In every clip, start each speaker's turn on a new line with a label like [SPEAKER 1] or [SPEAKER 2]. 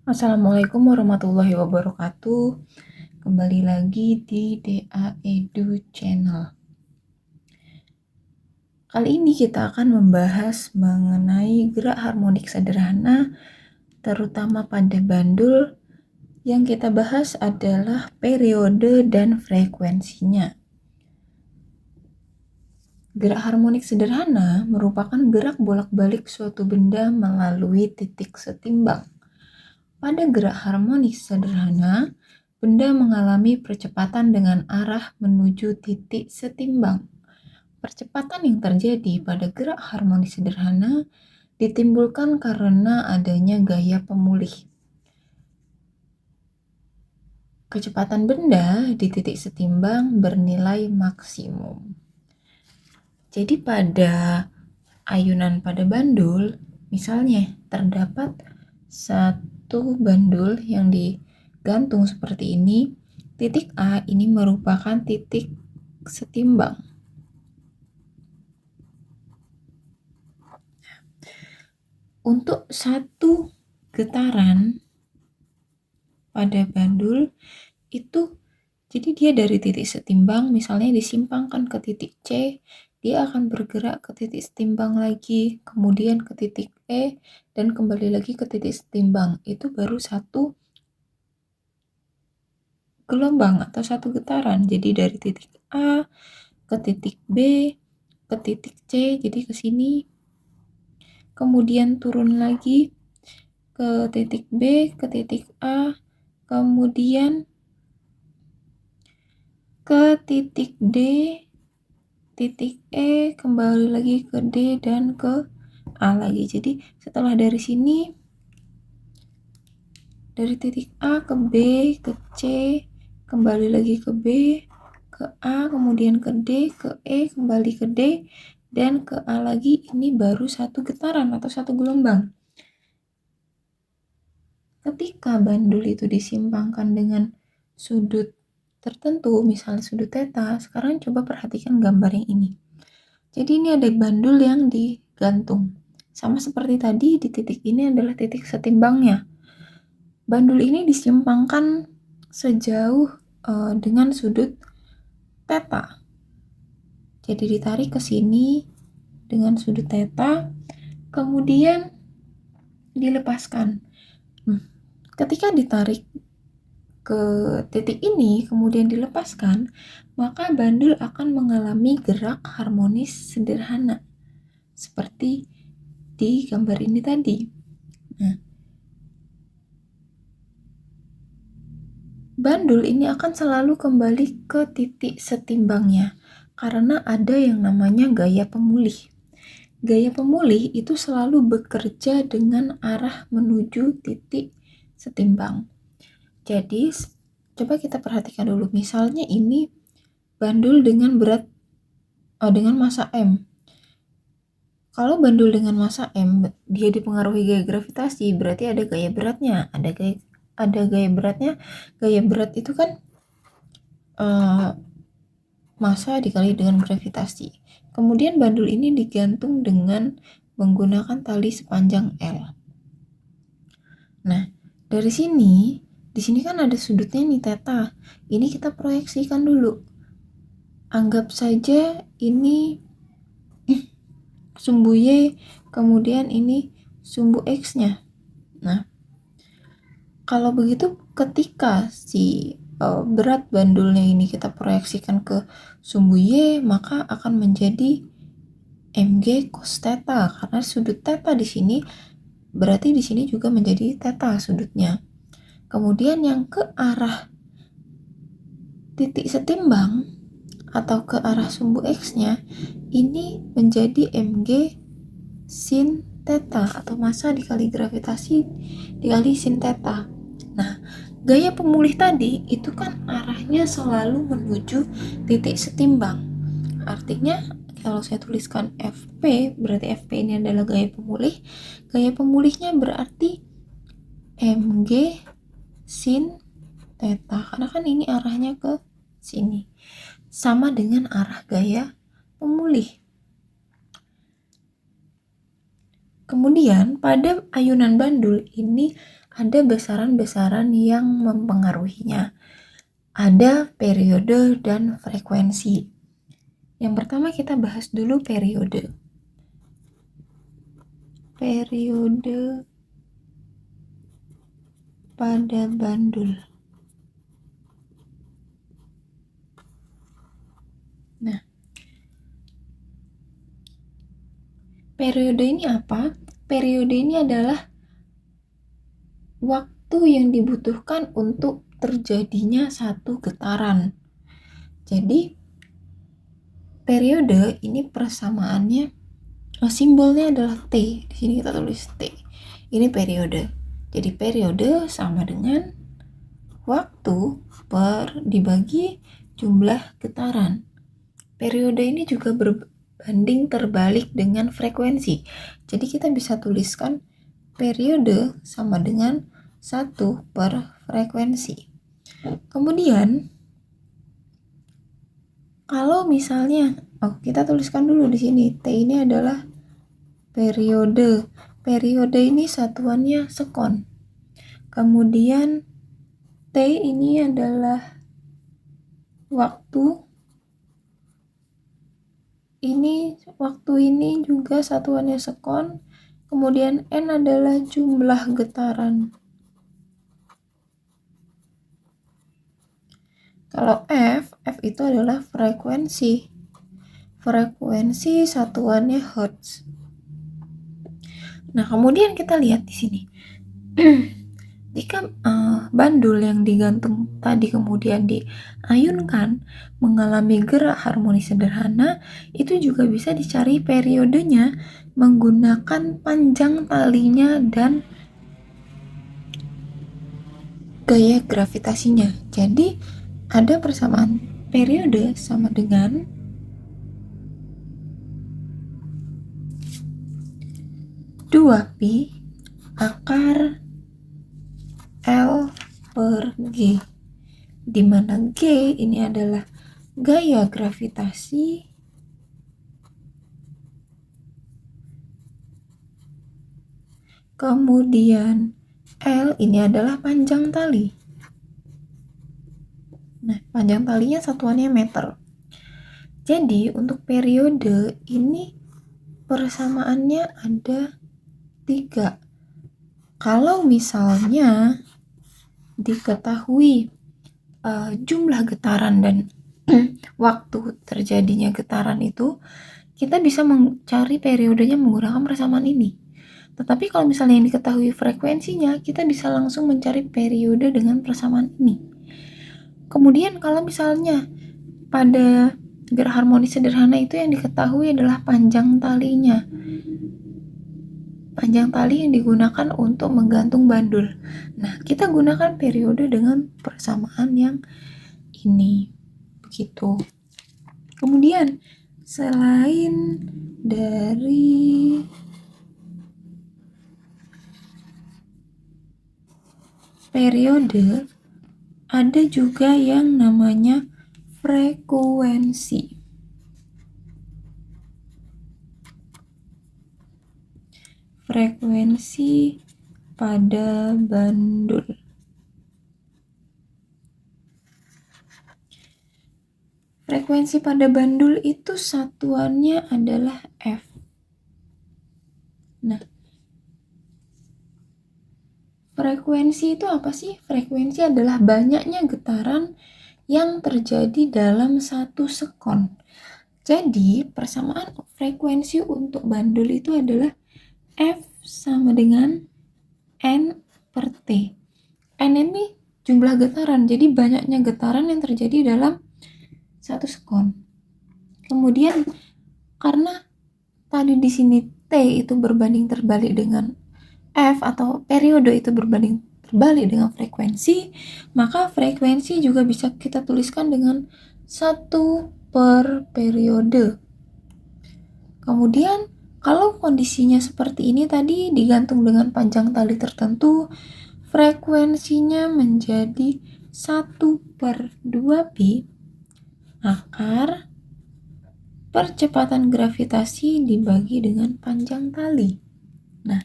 [SPEAKER 1] Assalamualaikum warahmatullahi wabarakatuh. Kembali lagi di DA Edu Channel. Kali ini kita akan membahas mengenai gerak harmonik sederhana, terutama pada bandul. Yang kita bahas adalah periode dan frekuensinya. Gerak harmonik sederhana merupakan gerak bolak-balik suatu benda melalui titik setimbang. Pada gerak harmonik sederhana, benda mengalami percepatan dengan arah menuju titik setimbang. Percepatan yang terjadi pada gerak harmonik sederhana ditimbulkan karena adanya gaya pemulih. Kecepatan benda di titik setimbang bernilai maksimum. Jadi pada ayunan pada bandul, misalnya terdapat satu bandul yang digantung seperti ini, titik A ini merupakan titik setimbang. Untuk satu getaran pada bandul itu, jadi dia dari titik setimbang misalnya disimpangkan ke titik C, dia akan bergerak ke titik setimbang lagi, kemudian ke titik E, dan kembali lagi ke titik setimbang. Itu baru satu gelombang atau satu getaran. Jadi dari titik A ke titik B, ke titik C, jadi ke sini. Kemudian turun lagi ke titik B, ke titik A, kemudian ke titik D, titik E, kembali lagi ke D, dan ke A lagi. Jadi setelah dari sini, dari titik A ke B, ke C, kembali lagi ke B, ke A, kemudian ke D, ke E, kembali ke D, dan ke A lagi. Ini baru satu getaran atau satu gelombang. Ketika bandul itu disimpangkan dengan sudut tertentu, misalnya sudut theta, sekarang coba perhatikan gambar yang ini. Jadi ini ada bandul yang digantung. Sama seperti tadi, di titik ini adalah titik setimbangnya. Bandul ini disimpangkan sejauh dengan sudut theta. Jadi ditarik ke sini dengan sudut theta, kemudian dilepaskan. Ketika ditarik ke titik ini, kemudian dilepaskan, maka bandul akan mengalami gerak harmonis sederhana, seperti di gambar ini tadi. Nah, bandul ini akan selalu kembali ke titik setimbangnya, karena ada yang namanya gaya pemulih. Gaya pemulih itu selalu bekerja dengan arah menuju titik setimbang. Jadi, coba kita perhatikan dulu. Misalnya ini bandul dengan berat dengan massa M. Kalau bandul dengan massa M, dia dipengaruhi gaya gravitasi, berarti ada gaya beratnya. Ada gaya beratnya. Gaya berat itu kan massa dikali dengan gravitasi. Kemudian bandul ini digantung dengan menggunakan tali sepanjang L. Nah, dari sini, di sini kan ada sudutnya nih theta. Ini kita proyeksikan dulu. Anggap saja ini sumbu Y, kemudian ini sumbu X-nya. Nah, kalau begitu ketika si berat bandulnya ini kita proyeksikan ke sumbu Y, maka akan menjadi mg cos theta, karena sudut theta di sini berarti di sini juga menjadi theta sudutnya. Kemudian yang ke arah titik setimbang atau ke arah sumbu X-nya ini menjadi mg sin theta atau massa dikali gravitasi dikali sin theta. Nah, gaya pemulih tadi itu kan arahnya selalu menuju titik setimbang. Artinya kalau saya tuliskan Fp, berarti Fp ini adalah gaya pemulih. Gaya pemulihnya berarti mg sin theta, karena kan ini arahnya ke sini. Sama dengan arah gaya pemulih. Kemudian pada ayunan bandul ini ada besaran-besaran yang mempengaruhinya. Ada periode dan frekuensi. Yang pertama kita bahas dulu periode. Periode pada bandul. Nah, periode ini apa? Periode ini adalah waktu yang dibutuhkan untuk terjadinya satu getaran. Jadi, periode ini persamaannya, simbolnya adalah T. Di sini kita tulis T. Ini periode. Jadi, periode sama dengan waktu dibagi jumlah getaran. Periode ini juga berbanding terbalik dengan frekuensi. Jadi kita bisa tuliskan periode sama dengan 1 per frekuensi. Kemudian kalau misalnya, kita tuliskan dulu di sini, T ini adalah periode. Periode ini satuannya sekon. Kemudian T ini adalah waktu. Waktu ini juga satuannya sekon. Kemudian N adalah jumlah getaran. Kalau F itu adalah frekuensi. Frekuensi satuannya hertz. Nah, kemudian kita lihat di sini. Jika bandul yang digantung tadi kemudian diayunkan mengalami gerak harmonis sederhana, itu juga bisa dicari periodenya menggunakan panjang talinya dan gaya gravitasinya. Jadi ada persamaan periode sama dengan dua pi akar L per G, di mana G ini adalah gaya gravitasi kemudian L ini adalah panjang tali. Nah, panjang talinya satuannya meter. Jadi untuk periode ini persamaannya ada 3. Kalau misalnya diketahui jumlah getaran dan waktu terjadinya getaran itu, kita bisa mencari periodenya menggunakan persamaan ini. Tetapi kalau misalnya yang diketahui frekuensinya, kita bisa langsung mencari periode dengan persamaan ini. Kemudian kalau misalnya pada gerak harmonis sederhana itu yang diketahui adalah panjang talinya. Panjang tali yang digunakan untuk menggantung bandul. Nah, kita gunakan periode dengan persamaan yang ini. Begitu. Kemudian, selain dari periode, ada juga yang namanya frekuensi. Frekuensi pada bandul. Frekuensi pada bandul itu satuannya adalah F. Nah, frekuensi itu apa sih? Frekuensi adalah banyaknya getaran yang terjadi dalam 1 sekon. Jadi, persamaan frekuensi untuk bandul itu adalah F sama dengan N per T. N ini jumlah getaran, jadi banyaknya getaran yang terjadi dalam 1 sekon. Kemudian karena tadi di sini T itu berbanding terbalik dengan F atau periode itu berbanding terbalik dengan frekuensi, maka frekuensi juga bisa kita tuliskan dengan 1 per periode. Kemudian kalau kondisinya seperti ini tadi digantung dengan panjang tali tertentu, frekuensinya menjadi 1 per 2 pi akar percepatan gravitasi dibagi dengan panjang tali. Nah,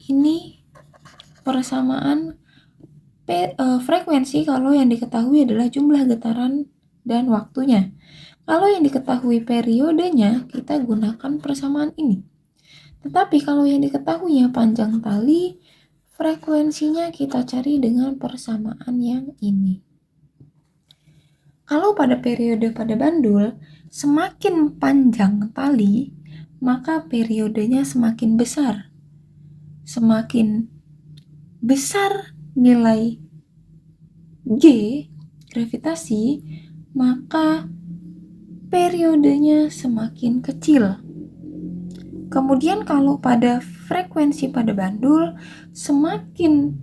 [SPEAKER 1] ini persamaan frekuensi kalau yang diketahui adalah jumlah getaran dan waktunya. Kalau yang diketahui periodenya, kita gunakan persamaan ini. Tetapi kalau yang diketahui panjang tali, frekuensinya kita cari dengan persamaan yang ini. Kalau pada periode pada bandul, semakin panjang tali, maka periodenya semakin besar. Semakin besar nilai G, gravitasi, maka periodenya semakin kecil. Kemudian kalau pada frekuensi pada bandul, semakin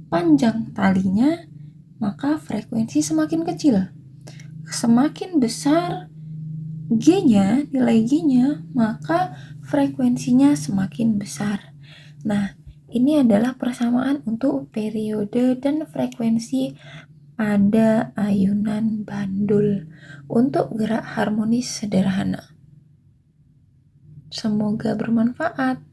[SPEAKER 1] panjang talinya, maka frekuensi semakin kecil. Semakin besar G-nya, nilai G-nya, maka frekuensinya semakin besar. Nah, ini adalah persamaan untuk periode dan frekuensi pada ayunan bandul untuk gerak harmonis sederhana. Semoga bermanfaat.